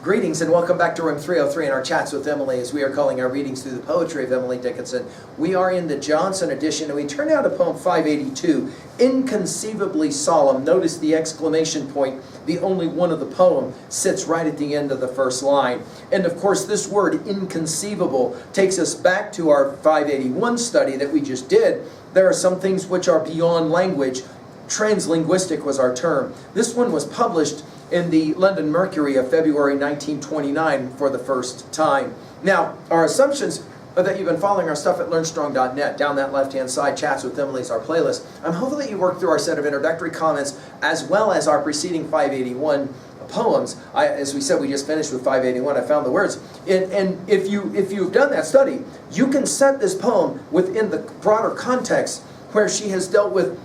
Greetings and welcome back to room 303 in our chats with Emily, as we are calling our readings through the poetry of Emily Dickinson. We are in the Johnson edition, and we turn now to poem 582, Inconceivably Solemn. Notice the exclamation point, the only one of the poem, sits right at the end of the first line. And of course this word inconceivable takes us back to our 581 study that we just did. There are some things which are beyond language. Translinguistic was our term. This one was published in the London Mercury of February 1929 for the first time. Now, our assumptions are that you've been following our stuff at learnstrong.net. Down that left-hand side, Chats with Emily is our playlist. I'm hoping that you worked through our set of introductory comments as well as our preceding 581 poems. As we said, we just finished with 581. I found the words. And if you've done that study, you can set this poem within the broader context where she has dealt with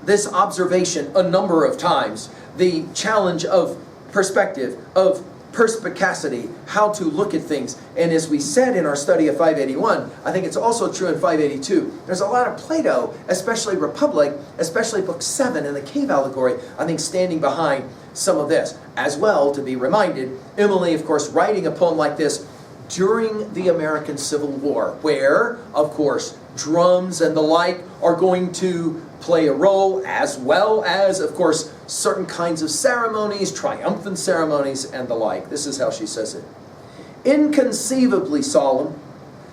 this observation a number of times. The challenge of perspective, of perspicacity, how to look at things. And as we said in our study of 581, I think it's also true in 582. There's a lot of Plato, especially Republic, especially Book 7 in the cave allegory, I think standing behind some of this. As well, to be reminded, Emily, of course, writing a poem like this during the American Civil War, where, of course, drums and the like are going to play a role, as well as, of course, certain kinds of ceremonies, triumphant ceremonies, and the like. This is how she says it. Inconceivably solemn,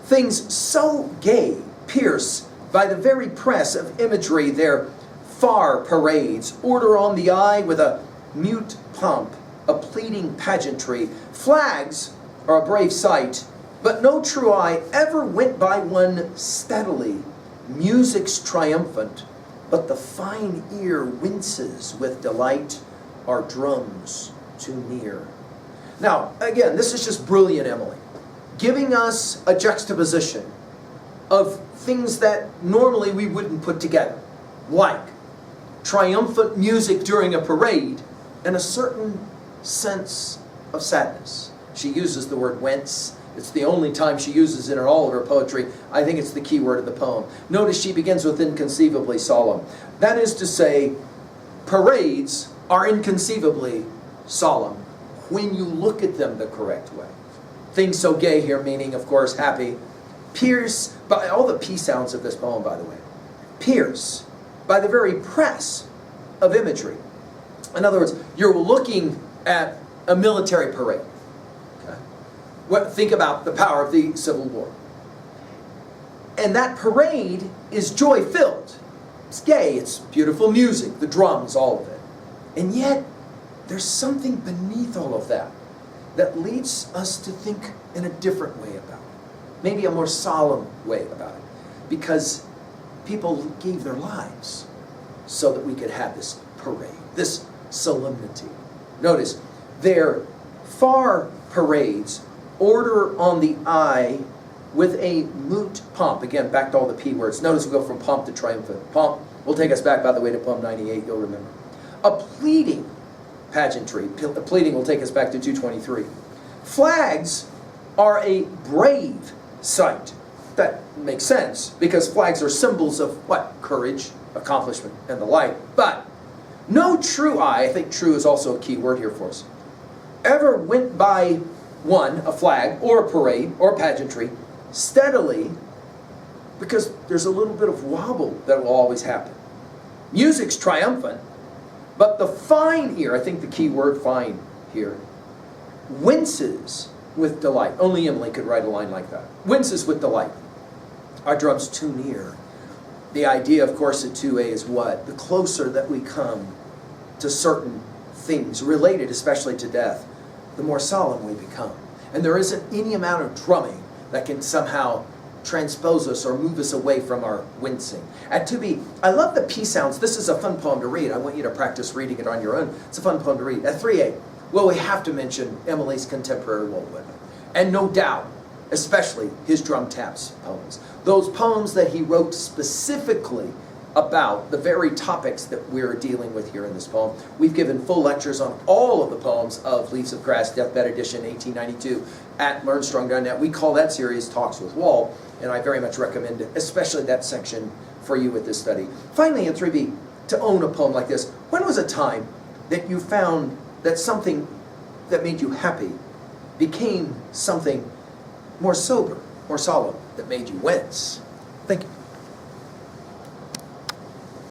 things so gay pierce by the very press of imagery their far parades, order on the eye with a mute pomp, a pleading pageantry. Flags are a brave sight, but no true eye ever went by one steadily. Music's triumphant, but the fine ear winces with delight. Our drums too near. Now, again, this is just brilliant, Emily, giving us a juxtaposition of things that normally we wouldn't put together, like triumphant music during a parade and a certain sense of sadness. She uses the word whence. It's the only time she uses it in all of her poetry. I think it's the key word of the poem. Notice she begins with inconceivably solemn. That is to say, parades are inconceivably solemn when you look at them the correct way. Things so gay here, meaning, of course, happy. Pierce, by all the P sounds of this poem, by the way. Pierce, by the very press of imagery. In other words, you're looking at a military parade. Think about the power of the Civil War. And that parade is joy-filled. It's gay, it's beautiful music, the drums, all of it. And yet, there's something beneath all of that that leads us to think in a different way about it. Maybe a more solemn way about it. Because people gave their lives so that we could have this parade, this solemnity. Notice, their far parades order on the eye with a moot pomp. Again, back to all the P words. Notice we go from pomp to triumphant. Pomp will take us back, by the way, to poem 98, you'll remember. A pleading pageantry. Pleading will take us back to 223. Flags are a brave sight. That makes sense, because flags are symbols of what? Courage, accomplishment, and the like. But no true eye, I think true is also a key word here for us, ever went by one, a flag, or a parade, or a pageantry, steadily, because there's a little bit of wobble that will always happen. Music's triumphant, but the fine ear, I think the key word fine here, winces with delight. Only Emily could write a line like that. Winces with delight. Our drums too near. The idea, of course, at 2A is what? The closer that we come to certain things related especially to death, the more solemn we become. And there isn't any amount of drumming that can somehow transpose us or move us away from our wincing. At 2B, I love the P sounds. This is a fun poem to read. I want you to practice reading it on your own. It's a fun poem to read. At 3A, well, we have to mention Emily's contemporary Woolwood. And no doubt, especially his drum taps poems. Those poems that he wrote specifically about the very topics that we're dealing with here in this poem. We've given full lectures on all of the poems of Leaves of Grass, Deathbed Edition, 1892, at learnstrong.net. We call that series Talks with Wall, and I very much recommend it, especially that section for you with this study. Finally, in 3B, to own a poem like this, when was a time that you found that something that made you happy became something more sober, more solemn, that made you wince. Thank you.